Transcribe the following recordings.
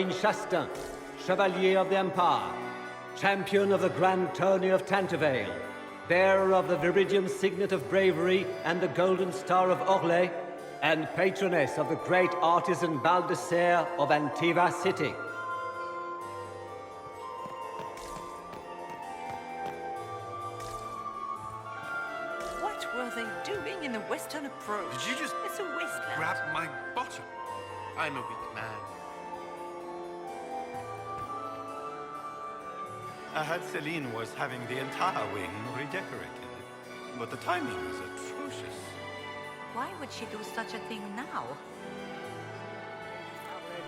Chastain, Chevalier of the Empire, champion of the Grand Tourney of Tantervale, bearer of the Viridian Signet of Bravery and the Golden Star of Orlais, and patroness of the great artisan Baldassare of Antiva City. What were they doing in the Western Approach? Did you just It's a wasteland. grab my bottom? I'm a weak man. I heard Celine was having the entire wing redecorated, but the timing was atrocious. Why would she do such a thing now?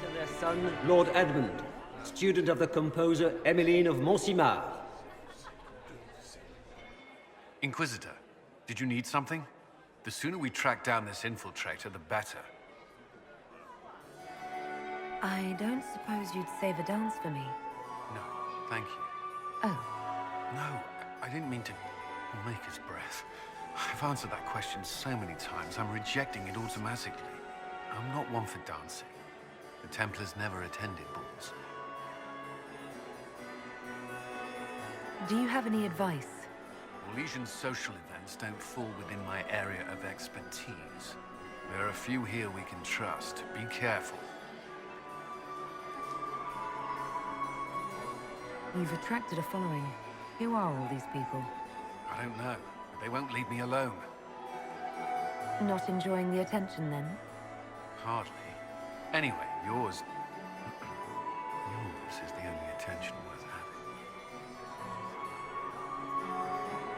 To their son, Lord Edmund, student of the composer Emmeline of Montsimard. Inquisitor, did you need something? The sooner we track down this infiltrator, the better. I don't suppose you'd save a dance for me? No, thank you. Oh. No, I didn't mean to make his breath. I've answered that question so many times, I'm rejecting it automatically. I'm not one for dancing. The Templars never attended balls. Do you have any advice? Legion's social events don't fall within my area of expertise. There are a few here we can trust. Be careful. You've attracted a following. Who are all these people? I don't know, but they won't leave me alone. Not enjoying the attention, then? Hardly. Anyway, yours is the only attention worth having.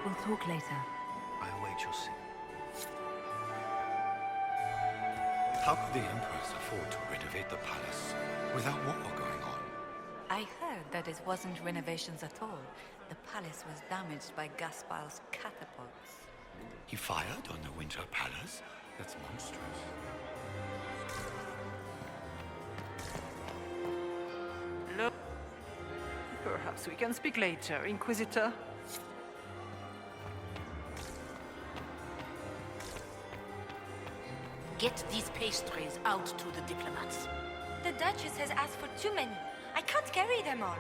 We'll talk later. I await your signal. How could the Empress afford to renovate the palace without war going on? I heard that it wasn't renovations at all. The palace was damaged by Gaspar's catapults. He fired on the Winter Palace? That's monstrous. Look. Perhaps we can speak later, Inquisitor. Get these pastries out to the diplomats. The Duchess has asked for too many. I can't carry them all.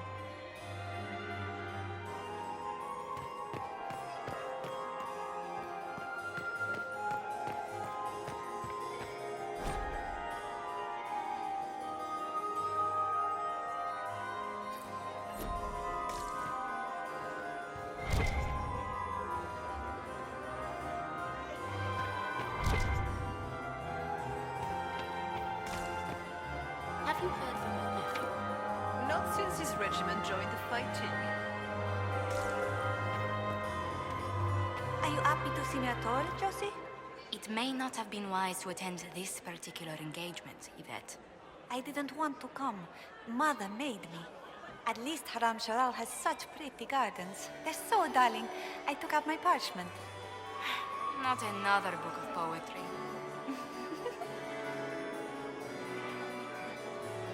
Have you heard from your nephew? Not since his regiment joined the fighting. Are you happy to see me at all, Josie? It may not have been wise to attend this particular engagement, Yvette. I didn't want to come. Mother made me. At least Haram Sharal has such pretty gardens. They're so darling. I took out my parchment. Not another book of poetry.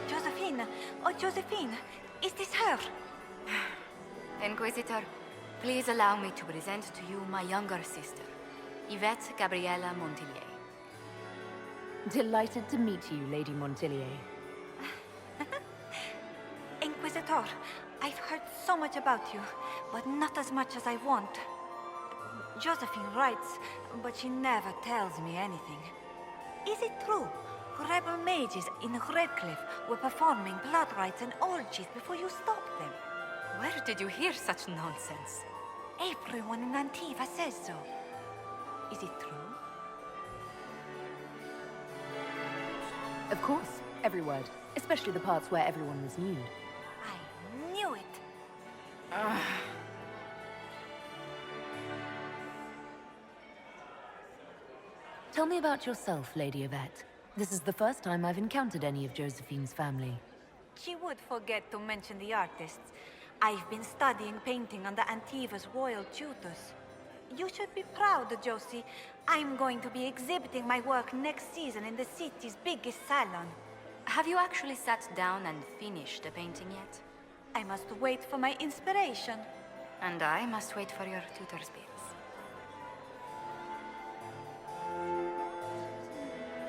Josephine! Oh, Josephine! Is this her? Inquisitor, please allow me to present to you my younger sister, Yvette Gabriella Montillier. Delighted to meet you, Lady Montillier. Inquisitor, I've heard so much about you, but not as much as I want. Josephine writes, but she never tells me anything. Is it true? Rebel mages in Redcliffe were performing blood rites and orgies before you stopped them. Where did you hear such nonsense? Everyone in Antiva says so. Is it true? Of course, every word. Especially the parts where everyone was nude. I knew it. Tell me about yourself, Lady Yvette. This is the first time I've encountered any of Josephine's family. She would forget to mention the artists. I've been studying painting under Antiva's royal tutors. You should be proud, Josie. I'm going to be exhibiting my work next season in the city's biggest salon. Have you actually sat down and finished the painting yet? I must wait for my inspiration. And I must wait for your tutor's bills.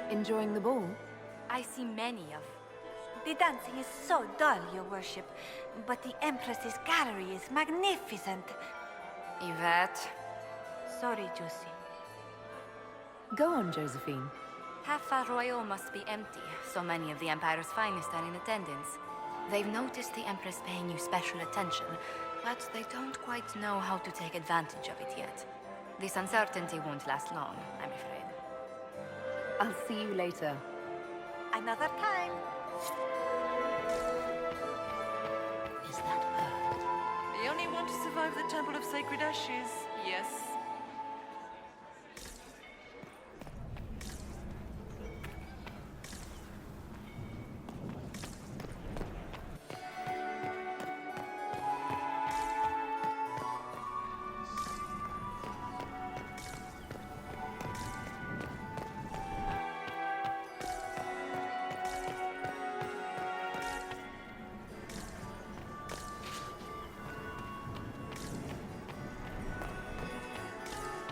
Enjoying the ball? I see many of The dancing is so dull, your worship. But the Empress's gallery is magnificent. Yvette, Sorry, Josie. Go on, Josephine. Half Royal must be empty. So many of the Empire's finest are in attendance. They've noticed the Empress paying you special attention, but they don't quite know how to take advantage of it yet. This uncertainty won't last long, I'm afraid. I'll see you later. Another time. Is that her? The only one to survive the Temple of Sacred Ashes, yes.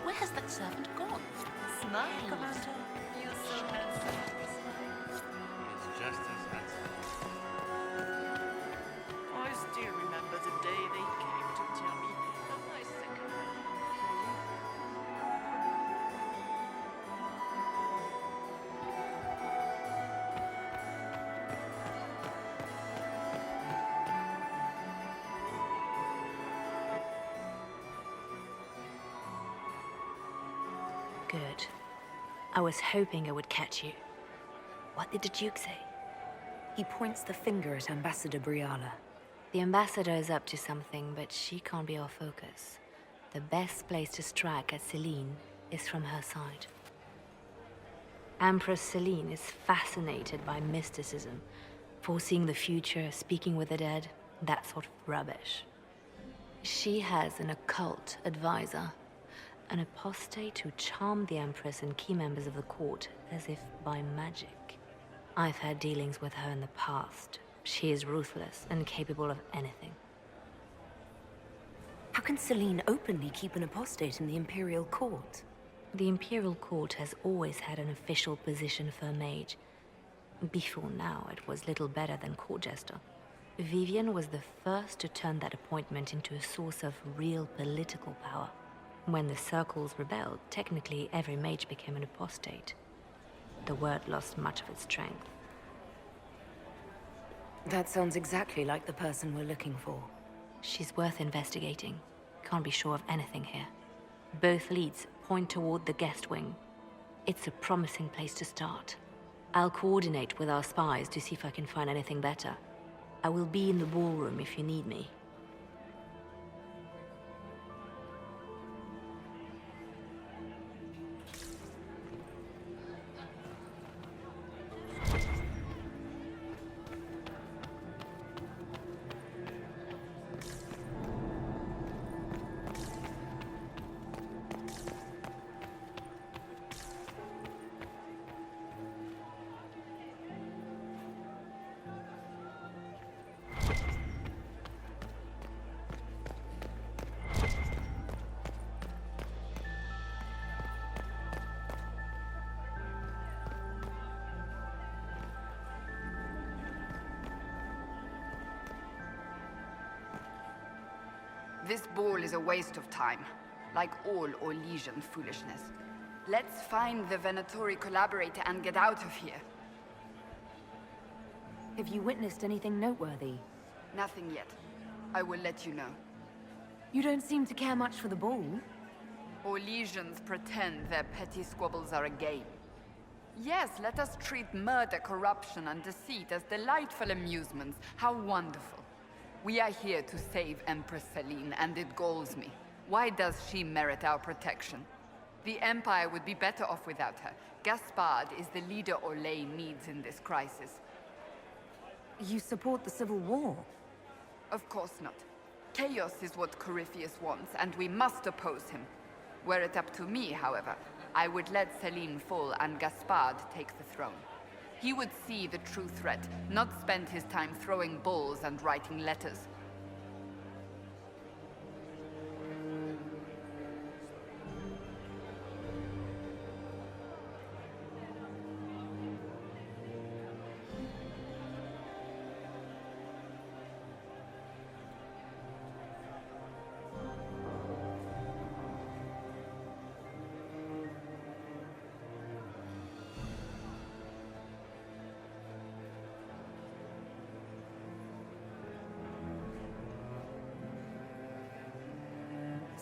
Where has that servant gone? Smile, Commander. You're so handsome. It's just as handsome. I still remember the day they came to tell me that my second Good. I was hoping I would catch you. What did the Duke say? He points the finger at Ambassador Briala. The ambassador is up to something, but she can't be our focus. The best place to strike at Celine is from her side. Empress Celine is fascinated by mysticism, foreseeing the future, speaking with the dead, that sort of rubbish. She has an occult advisor, an apostate who charmed the Empress and key members of the court as if by magic. I've had dealings with her in the past. She is ruthless and capable of anything. How can Celine openly keep an apostate in the Imperial Court? The Imperial Court has always had an official position for a mage. Before now, it was little better than court jester. Vivian was the first to turn that appointment into a source of real political power. When the circles rebelled, technically every mage became an apostate. The word lost much of its strength. That sounds exactly like the person we're looking for. She's worth investigating. Can't be sure of anything here. Both leads point toward the guest wing. It's a promising place to start. I'll coordinate with our spies to see if I can find anything better. I will be in the ballroom if you need me. This ball is a waste of time, like all Orlesian foolishness. Let's find the Venatori collaborator and get out of here. Have you witnessed anything noteworthy? Nothing yet. I will let you know. You don't seem to care much for the ball. Orlesians pretend their petty squabbles are a game. Yes, let us treat murder, corruption, and deceit as delightful amusements. How wonderful. We are here to save Empress Celine, and it galls me. Why does she merit our protection? The Empire would be better off without her. Gaspard is the leader Orlais needs in this crisis. You support the Civil War? Of course not. Chaos is what Corypheus wants, and we must oppose him. Were it up to me, however, I would let Celine fall and Gaspard take the throne. He would see the true threat, not spend his time throwing balls and writing letters.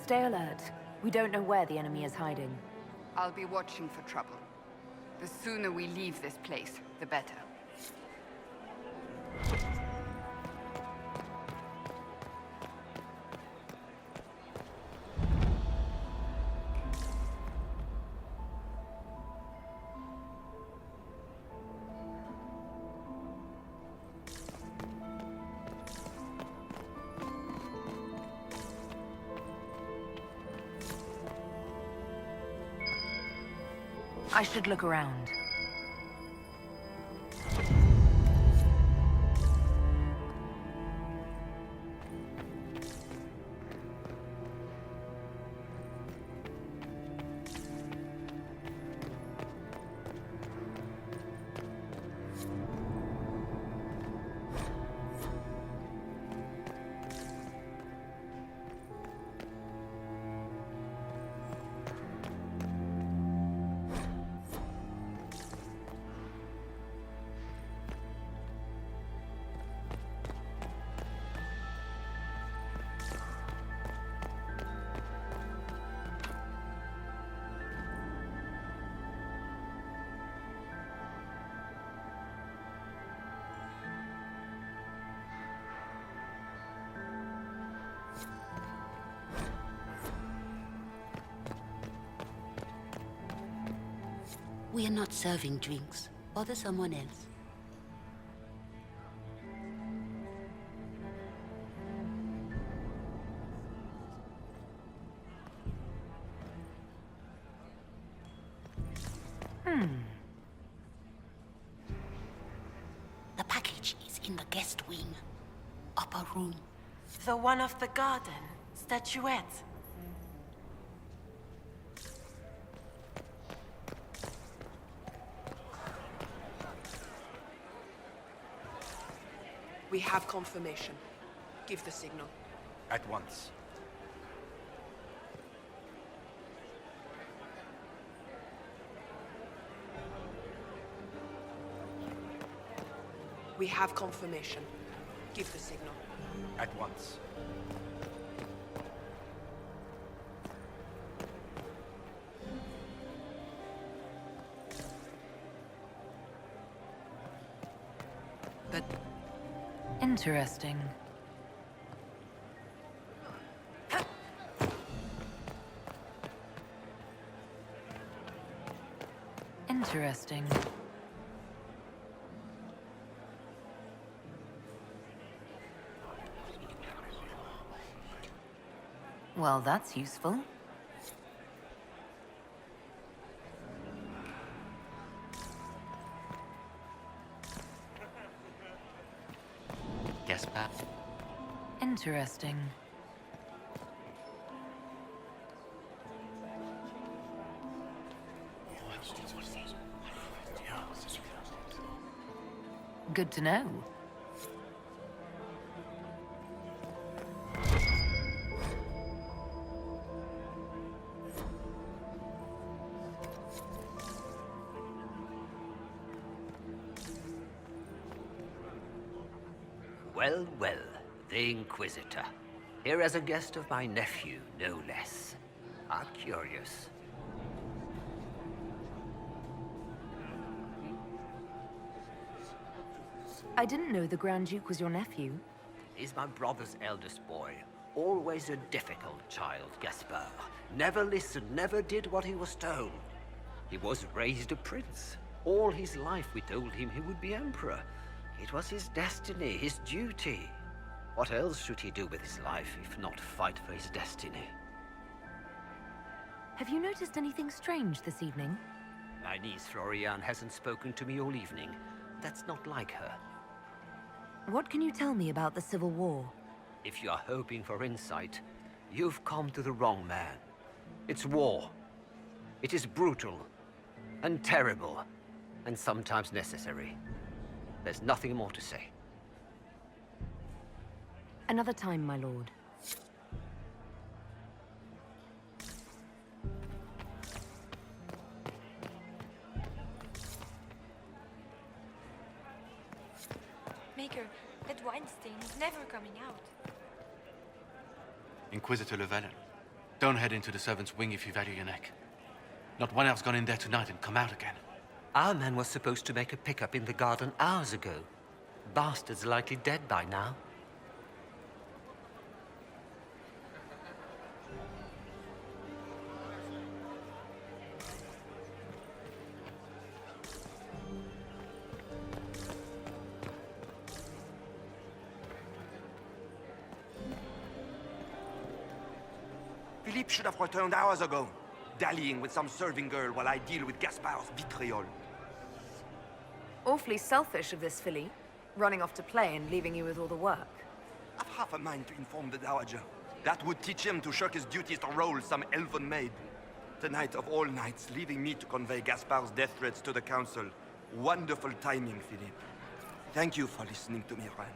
Stay alert. We don't know where the enemy is hiding. I'll be watching for trouble. The sooner we leave this place, the better. I should look around. We are not serving drinks. Bother someone else. The package is in the guest wing. Upper room. The one of the garden. Statuette. We have confirmation. Give the signal. At once. We have confirmation. Give the signal. At once. But... interesting. Interesting. Well, that's useful. Guess that. Interesting. Good to know. Well, well, the Inquisitor. Here as a guest of my nephew, no less. How curious. I didn't know the Grand Duke was your nephew. He's my brother's eldest boy. Always a difficult child, Gaspard. Never listened, never did what he was told. He was raised a prince. All his life we told him he would be emperor. It was his destiny, his duty. What else should he do with his life if not fight for his destiny? Have you noticed anything strange this evening? My niece Florian hasn't spoken to me all evening. That's not like her. What can you tell me about the Civil War? If you are hoping for insight, you've come to the wrong man. It's war. It is brutal, and terrible, and sometimes necessary. There's nothing more to say. Another time, my lord. Maker, that Weinstein is never coming out. Inquisitor Llewellyn, Don't head into the servants' wing if you've had your neck. Not one else gone in there tonight and come out again. Our man was supposed to make a pickup in the garden hours ago. Bastard's likely dead by now. Philippe should have returned hours ago, dallying with some serving girl while I deal with Gaspard's vitriol. Awfully selfish of this filly, running off to play and leaving you with all the work. I've half a mind to inform the Dowager. That would teach him to shirk his duties to roll some elven maid. Tonight of all nights, leaving me to convey Gaspard's death threats to the Council. Wonderful timing, Philippe. Thank you for listening to me rant.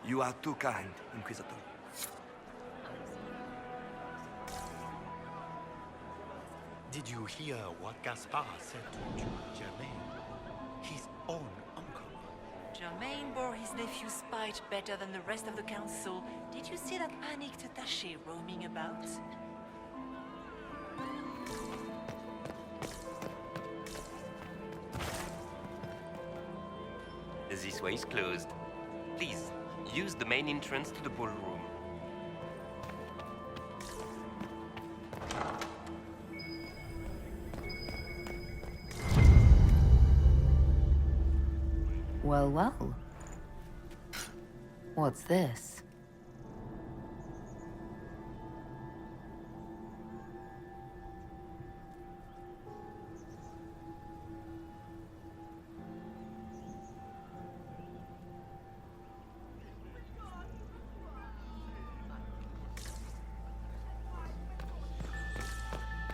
You are too kind, Inquisitor. Did you hear what Gaspard said to Duke Germain? His own uncle. Germain bore his nephew's spite better than the rest of the council. Did you see that panicked attaché roaming about? This way is closed. Please, use the main entrance to the ballroom. Well, well. What's this?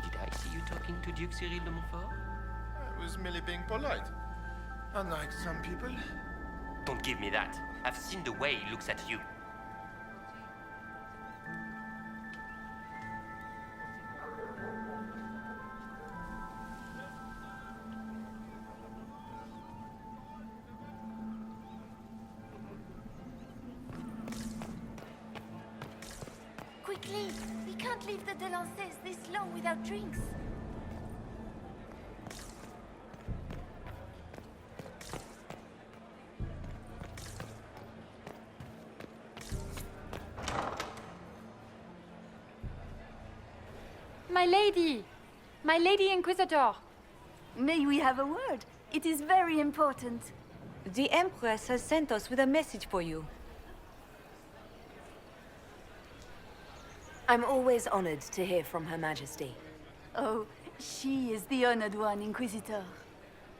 Did I see you talking to Duke Cyril de Montfort? I was merely being polite. Unlike some people. Don't give me that. I've seen the way he looks at you. Quickly! We can't leave the Delancers this long without drinks. My lady! My lady Inquisitor! May we have a word? It is very important. The Empress has sent us with a message for you. I'm always honored to hear from Her Majesty. Oh, she is the honored one, Inquisitor.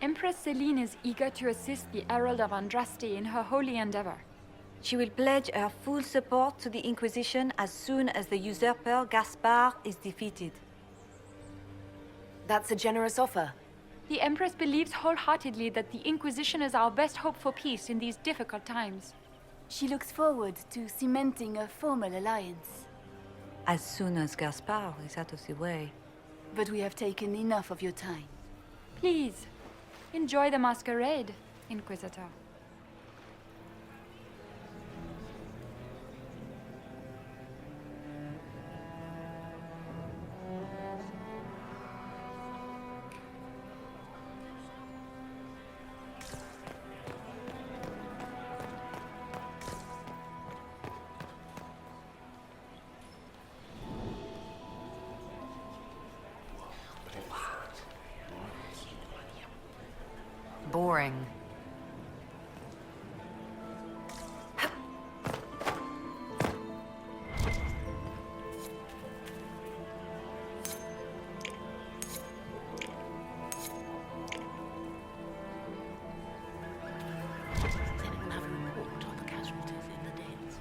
Empress Celine is eager to assist the Herald of Andraste in her holy endeavor. She will pledge her full support to the Inquisition as soon as the usurper Gaspard is defeated. That's a generous offer. The Empress believes wholeheartedly that the Inquisition is our best hope for peace in these difficult times. She looks forward to cementing a formal alliance. As soon as Gaspard is out of the way. But we have taken enough of your time. Please, enjoy the masquerade, Inquisitor. Boring. Anyone have a report on the casualties in the Dales?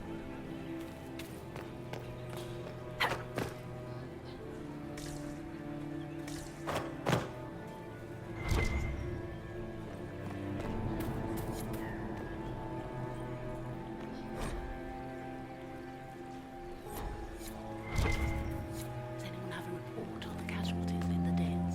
Does anyone have a report on the casualties in the Dales?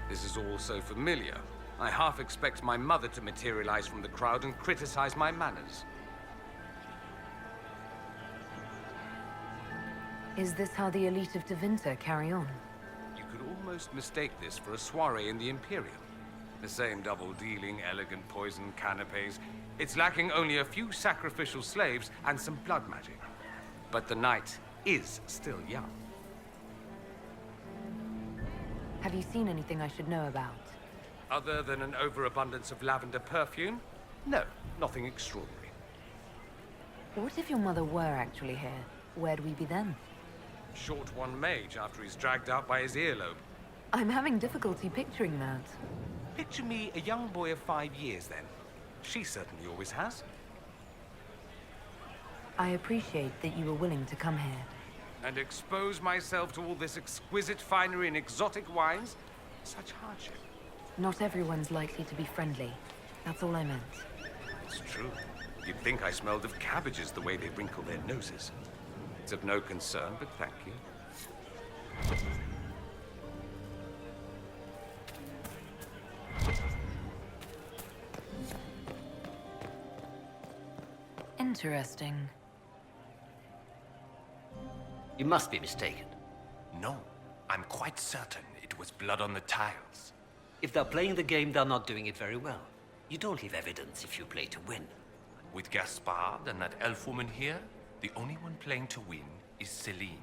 This is all so familiar. I half expect my mother to materialize from the crowd and criticize my manners. Is this how the elite of Tevinter carry on? You could almost mistake this for a soiree in the Imperium. The same double-dealing, elegant poison canapes. It's lacking only a few sacrificial slaves and some blood magic. But the night is still young. Have you seen anything I should know about? Other than an overabundance of lavender perfume? No, nothing extraordinary. What if your mother were actually here? Where'd we be then? Short one mage after he's dragged out by his earlobe. I'm having difficulty picturing that. Picture me a young boy of 5 years, then. She certainly always has. I appreciate that you were willing to come here. And expose myself to all this exquisite finery and exotic wines? Such hardship. Not everyone's likely to be friendly. That's all I meant. It's true. You'd think I smelled of cabbages the way they wrinkle their noses. It's of no concern, but thank you. Interesting. You must be mistaken. No, I'm quite certain it was blood on the tiles. If they're playing the game, they're not doing it very well. You don't leave evidence if you play to win. With Gaspard and that elf woman here, the only one playing to win is Celine.